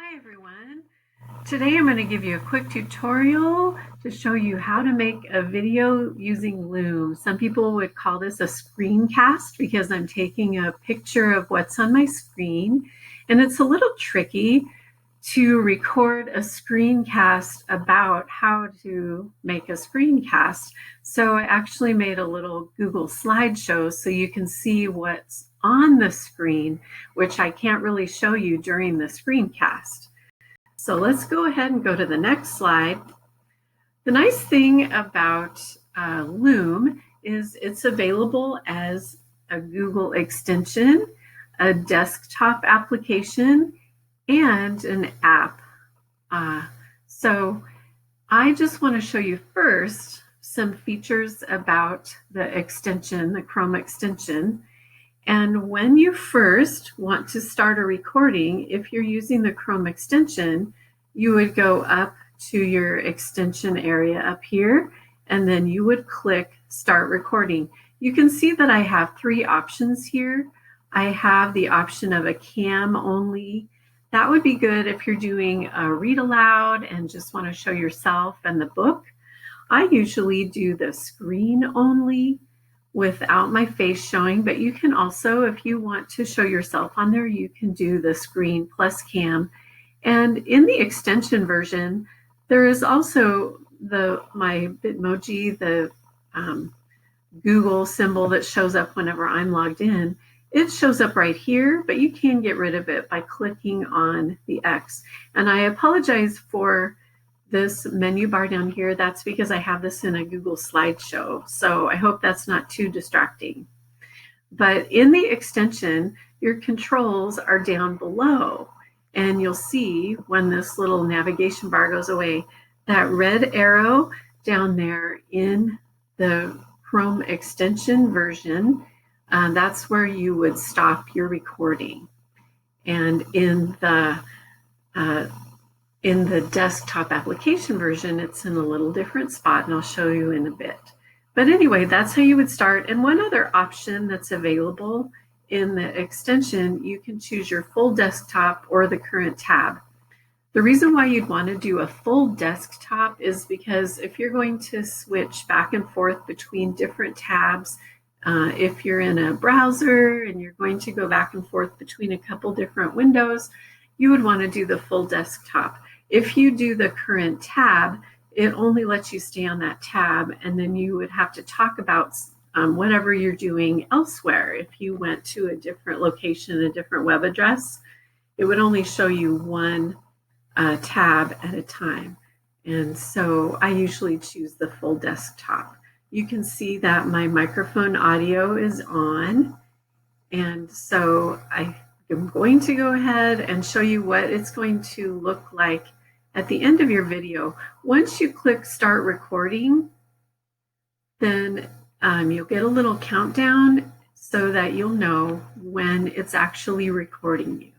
Hi everyone. Today I'm going to give you a quick tutorial to show you how to make a video using Loom. Some people would call this a screencast because I'm taking a picture of what's on my screen, and it's a little tricky to record a screencast about how to make a screencast. So I actually made a little Google slideshow so you can see what's on the screen, which I can't really show you during the screencast. So let's go ahead and go to the next slide. The nice thing about Loom is it's available as a Google extension, a desktop application, and an app. So I just want to show you first some features about the extension, the Chrome extension. And when you first want to start a recording, if you're using the Chrome extension, you would go up to your extension area up here, and then you would click Start Recording. You can see that I have three options here. I have the option of a cam only. That would be good if you're doing a read aloud and just want to show yourself and the book. I usually do the screen only without my face showing, but you can also, if you want to show yourself on there, you can do the screen plus cam. And in the extension version, there is also my Bitmoji, the Google symbol that shows up whenever I'm logged in. It shows up right here, but you can get rid of it by clicking on the X. And I apologize for this menu bar down here. That's because I have this in a Google slideshow. So I hope that's not too distracting. But in the extension, your controls are down below. And you'll see when this little navigation bar goes away, that red arrow down there in the Chrome extension version, that's where you would stop your recording. And in the desktop application version, it's in a little different spot, and I'll show you in a bit. But anyway, that's how you would start. And one other option that's available in the extension, you can choose your full desktop or the current tab. The reason why you'd want to do a full desktop is because if you're going to switch back and forth between different tabs, if you're in a browser and you're going to go back and forth between a couple different windows, you would want to do the full desktop. If you do the current tab, it only lets you stay on that tab, and then you would have to talk about whatever you're doing elsewhere. If you went to a different location, a different web address, it would only show you one tab at a time. And so I usually choose the full desktop. You can see that my microphone audio is on, and so I'm going to go ahead and show you what it's going to look like at the end of your video. Once you click Start Recording, then you'll get a little countdown so that you'll know when it's actually recording you.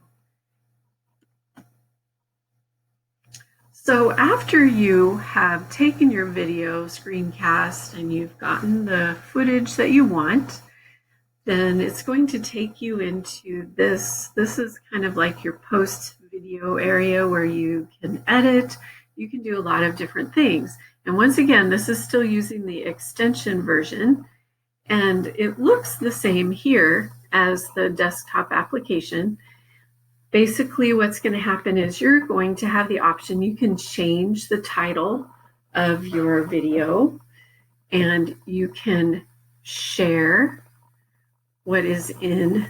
So after you have taken your video screencast and you've gotten the footage that you want, then it's going to take you into this. This is kind of like your post video area where you can edit. You can do a lot of different things. And once again, this is still using the extension version, and it looks the same here as the desktop application. Basically, what's going to happen is you're going to have the option, you can change the title of your video, and you can share what is in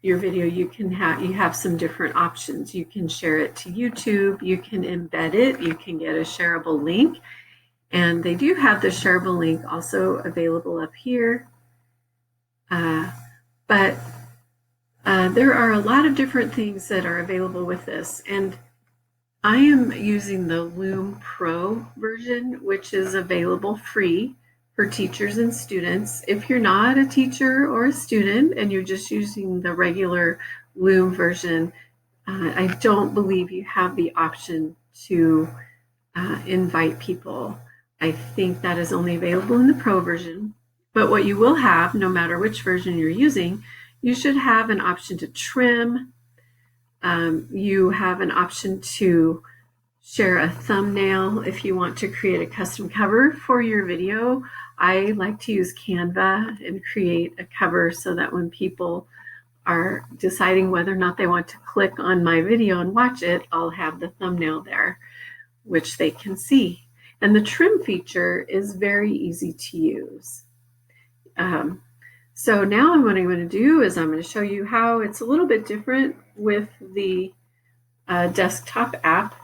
your video. You have some different options. You can share it to YouTube, you can embed it, you can get a shareable link, and they do have the shareable link also available up here. But there are a lot of different things that are available with this, and I am using the Loom Pro version, which is available free for teachers and students. If you're not a teacher or a student and you're just using the regular Loom version, I don't believe you have the option to invite people. I think that is only available in the Pro version. But what you will have, no matter which version you're using, you should have an option to trim You have an option to share a thumbnail if you want to create a custom cover for your video. I like to use Canva and create a cover so that when people are deciding whether or not they want to click on my video and watch it, I'll have the thumbnail there, which they can see. And the trim feature is very easy to use. So now what I'm going to do is I'm going to show you how it's a little bit different with the desktop app.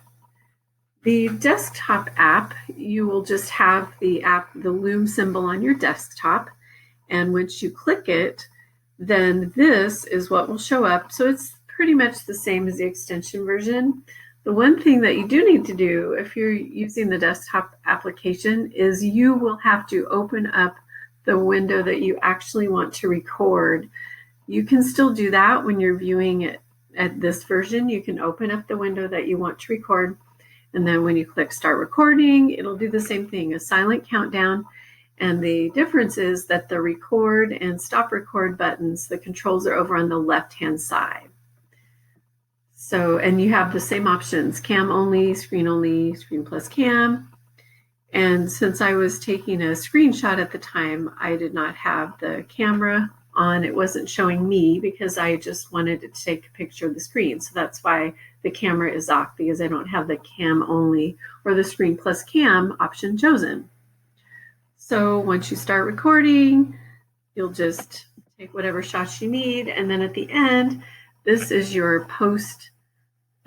The desktop app, you will just have the Loom symbol on your desktop, and once you click it, then this is what will show up. So it's pretty much the same as the extension version. The one thing that you do need to do if you're using the desktop application is you will have to open up the window that you actually want to record. You can still do that when you're viewing it at this version. You can open up the window that you want to record, and then when you click start recording, it'll do the same thing, a silent countdown. And the difference is that the record and stop record buttons, the controls are over on the left-hand side. So, and you have the same options, cam only, screen plus cam. And since I was taking a screenshot at the time, I did not have the camera on. It wasn't showing me because I just wanted to take a picture of the screen. So that's why the camera is off, because I don't have the cam only or the screen plus cam option chosen. So once you start recording, you'll just take whatever shots you need. And then at the end, this is your post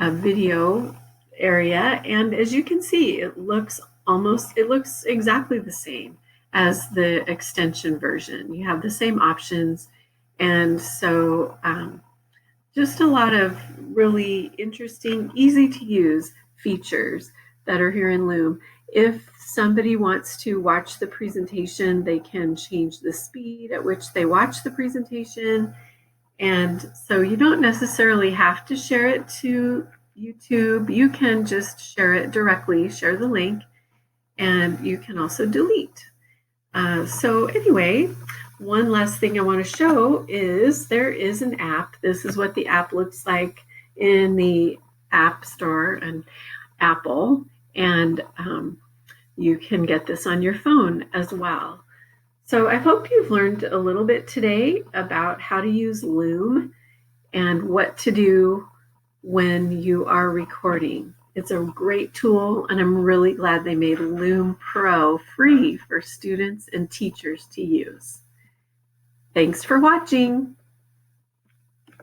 video area. And as you can see, it looks exactly the same as the extension version. You have the same options. And so just a lot of really interesting, easy to use features that are here in Loom. If somebody wants to watch the presentation, they can change the speed at which they watch the presentation. And so you don't necessarily have to share it to YouTube. You can just share it directly, share the link, and you can also delete. So anyway, one last thing I want to show is there is an app. This is what the app looks like in the App Store and Apple. And you can get this on your phone as well. So I hope you've learned a little bit today about how to use Loom and what to do when you are recording. It's a great tool, and I'm really glad they made Loom Pro free for students and teachers to use. Thanks for watching.